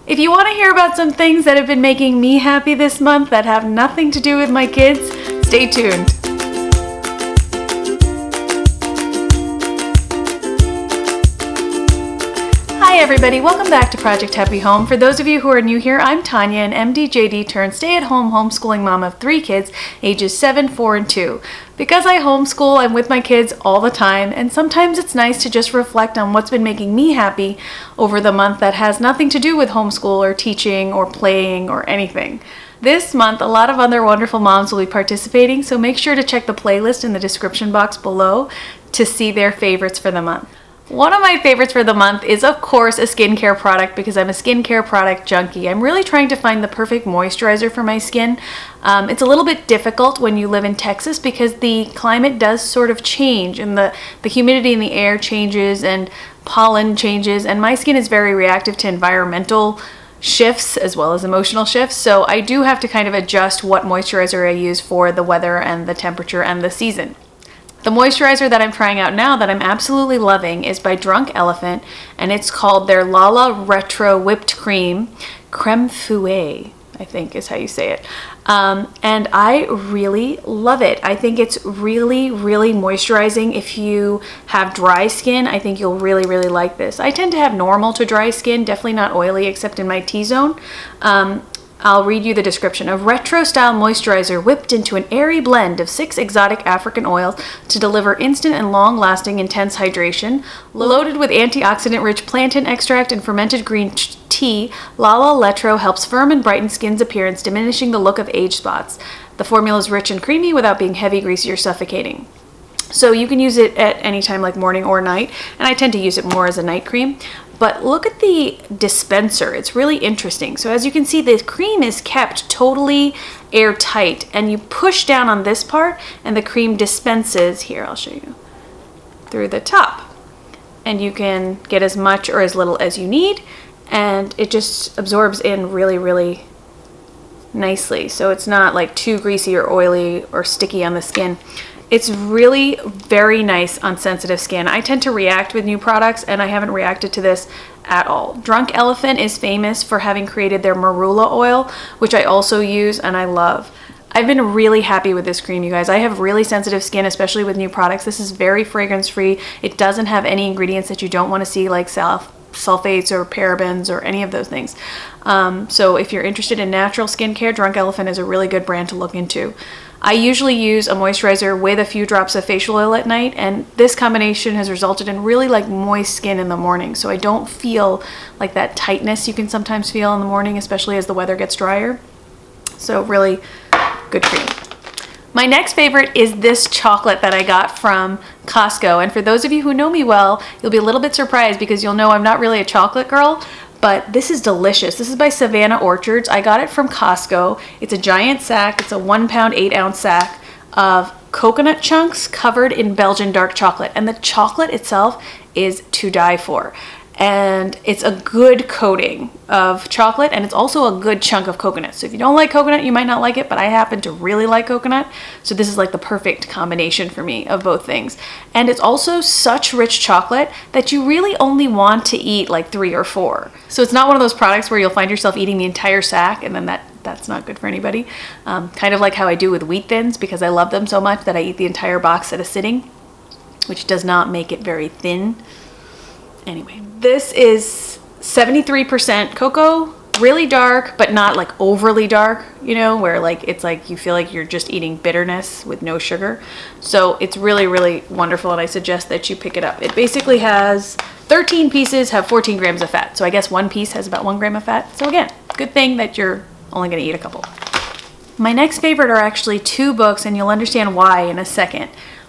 If you want to hear about some things that have been making me happy this month that have nothing to do with my kids, stay tuned. Hi everybody, welcome back to Project Happy Home. For those of you who are new here, I'm Tanya, an MD-JD turned stay-at-home homeschooling mom of 3 kids, ages 7, 4, and 2. Because I homeschool, I'm with my kids all the time, and sometimes it's nice to just reflect on what's been making me happy over the month that has nothing to do with homeschool or teaching or playing or anything. This month, a lot of other wonderful moms will be participating, so make sure to check the playlist in the description box below to see their favorites for the month. One of my favorites for the month is, of course, a skincare product because I'm a skincare product junkie. I'm really trying to find the perfect moisturizer for my skin. It's a little bit difficult when you live in Texas because the climate does sort of change and the humidity in the air changes and pollen changes, and my skin is very reactive to environmental shifts as well as emotional shifts, so I do have to kind of adjust what moisturizer I use for the weather and the temperature and the season. The moisturizer that I'm trying out now that I'm absolutely loving is by Drunk Elephant, and it's called their Lala Retro Whipped Cream Creme Fouet, I think is how you say it. And I really love it. I think it's really, really moisturizing. If you have dry skin, I think you'll really, really like this. I tend to have normal to dry skin, definitely not oily except in my T-zone. I'll read you the description. A retro-style moisturizer whipped into an airy blend of 6 exotic African oils to deliver instant and long-lasting intense hydration. Loaded with antioxidant-rich plantain extract and fermented green tea, Lala Letro helps firm and brighten skin's appearance, diminishing the look of age spots. The formula is rich and creamy without being heavy, greasy, or suffocating. So you can use it at any time, like morning or night, and I tend to use it more as a night cream. But look at the dispenser, it's really interesting. So as you can see, the cream is kept totally airtight, and you push down on this part and the cream dispenses, here I'll show you, through the top. And you can get as much or as little as you need, and it just absorbs in really, really nicely. So it's not like too greasy or oily or sticky on the skin. It's really very nice on sensitive skin. I tend to react with new products, and I haven't reacted to this at all. Drunk Elephant is famous for having created their marula oil, which I also use and I love. I've been really happy with this cream, you guys. I have really sensitive skin, especially with new products. This is very fragrance-free. It doesn't have any ingredients that you don't want to see, like sulfates or parabens or any of those things. So if you're interested in natural skincare, Drunk Elephant is a really good brand to look into. I usually use a moisturizer with a few drops of facial oil at night, and this combination has resulted in really like moist skin in the morning, so I don't feel like that tightness you can sometimes feel in the morning, especially as the weather gets drier. So really good cream. My next favorite is this chocolate that I got from Costco, and for those of you who know me well, you'll be a little bit surprised because you'll know I'm not really a chocolate girl, but this is delicious. This is by Savannah Orchards. I got it from Costco. It's a giant sack. It's a 1 pound, 8 ounce sack of coconut chunks covered in Belgian dark chocolate. And the chocolate itself is to die for. And it's a good coating of chocolate, and it's also a good chunk of coconut. So if you don't like coconut, you might not like it, but I happen to really like coconut. So this is like the perfect combination for me of both things. And it's also such rich chocolate that you really only want to eat like 3 or 4. So it's not one of those products where you'll find yourself eating the entire sack, and then that's not good for anybody. Kind of like how I do with Wheat Thins, because I love them so much that I eat the entire box at a sitting, which does not make it very thin. Anyway, this is 73% cocoa, really dark, but not like overly dark, you know, where like it's like you feel like you're just eating bitterness with no sugar. So it's really, really wonderful, and I suggest that you pick it up. It basically has 13 pieces, have 14 grams of fat. So I guess one piece has about 1 gram of fat. So again, good thing that you're only going to eat a couple. My next favorite are actually 2 books, and you'll understand why in a second.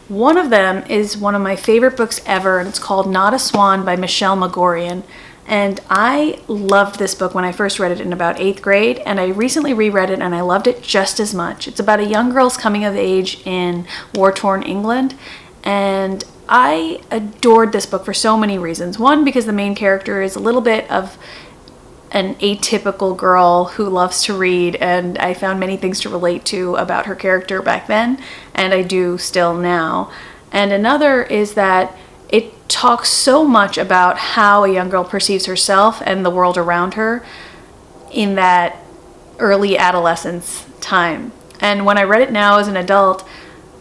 One of them is one of my favorite books ever, and it's called Not a Swan by Michelle Magorian. And I loved this book when I first read it in about 8th grade, and I recently reread it and I loved it just as much. It's about a young girl's coming of age in war-torn England, and I adored this book for so many reasons. One, because the main character is a little bit of an atypical girl who loves to read, and I found many things to relate to about her character back then, and I do still now. And another is that it talks so much about how a young girl perceives herself and the world around her in that early adolescence time. And when I read it now as an adult,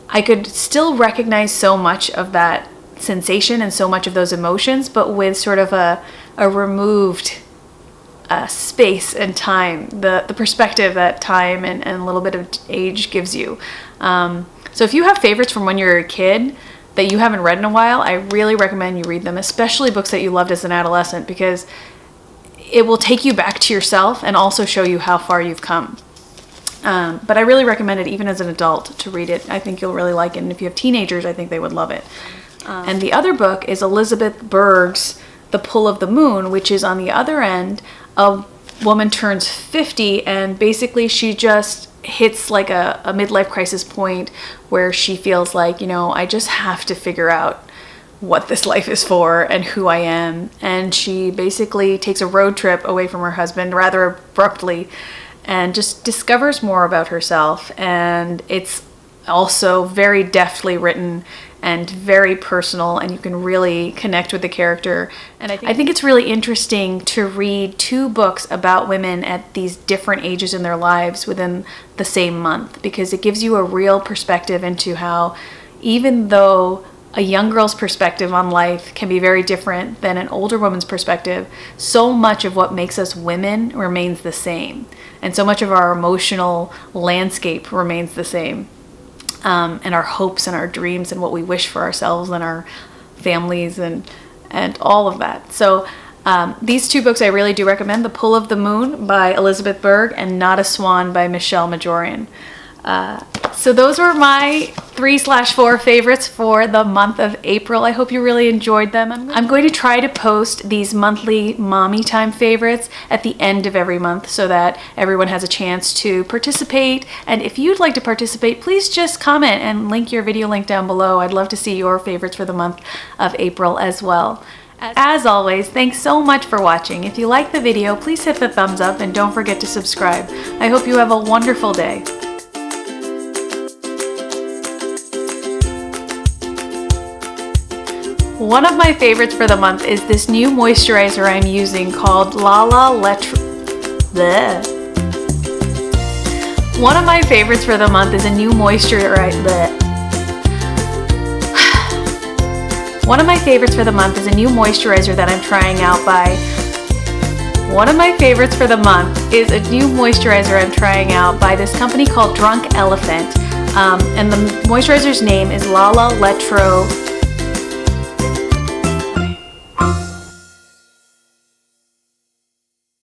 I could still recognize so much of that sensation and so much of those emotions, but with sort of a removed space and time, the perspective that time and a little bit of age gives you. So if you have favorites from when you were a kid that you haven't read in a while, I really recommend you read them, especially books that you loved as an adolescent, because it will take you back to yourself and also show you how far you've come. But I really recommend it even as an adult to read it. I think you'll really like it. And if you have teenagers, I think they would love it. And the other book is Elizabeth Berg's The Pull of the Moon, which is on the other end. A woman turns 50 and basically she just hits like a midlife crisis point where she feels like, I just have to figure out what this life is for and who I am. And she basically takes a road trip away from her husband rather abruptly and just discovers more about herself. And it's also very deftly written and very personal, and you can really connect with the character. And I think it's really interesting to read two books about women at these different ages in their lives within the same month, because it gives you a real perspective into how, even though a young girl's perspective on life can be very different than an older woman's perspective, so much of what makes us women remains the same. And so much of our emotional landscape remains the same. And our hopes and our dreams and what we wish for ourselves and our families and all of that. So these two books I really do recommend: The Pull of the Moon by Elizabeth Berg and Not a Swan by Michelle Majorian. So those were my 3/4 favorites for the month of April. I hope you really enjoyed them. I'm going to try to post these monthly mommy time favorites at the end of every month so that everyone has a chance to participate. And if you'd like to participate, please just comment and link your video link down below. I'd love to see your favorites for the month of April as well. As always, thanks so much for watching. If you like the video, please hit the thumbs up and don't forget to subscribe. I hope you have a wonderful day. One of my favorites for the month is this new moisturizer I'm using called One of my favorites for the month is a new moisturizer. One of my favorites for the month is a new moisturizer that I'm trying out by. One of my favorites for the month is a new moisturizer I'm trying out by this company called Drunk Elephant. And the moisturizer's name is Lala Letro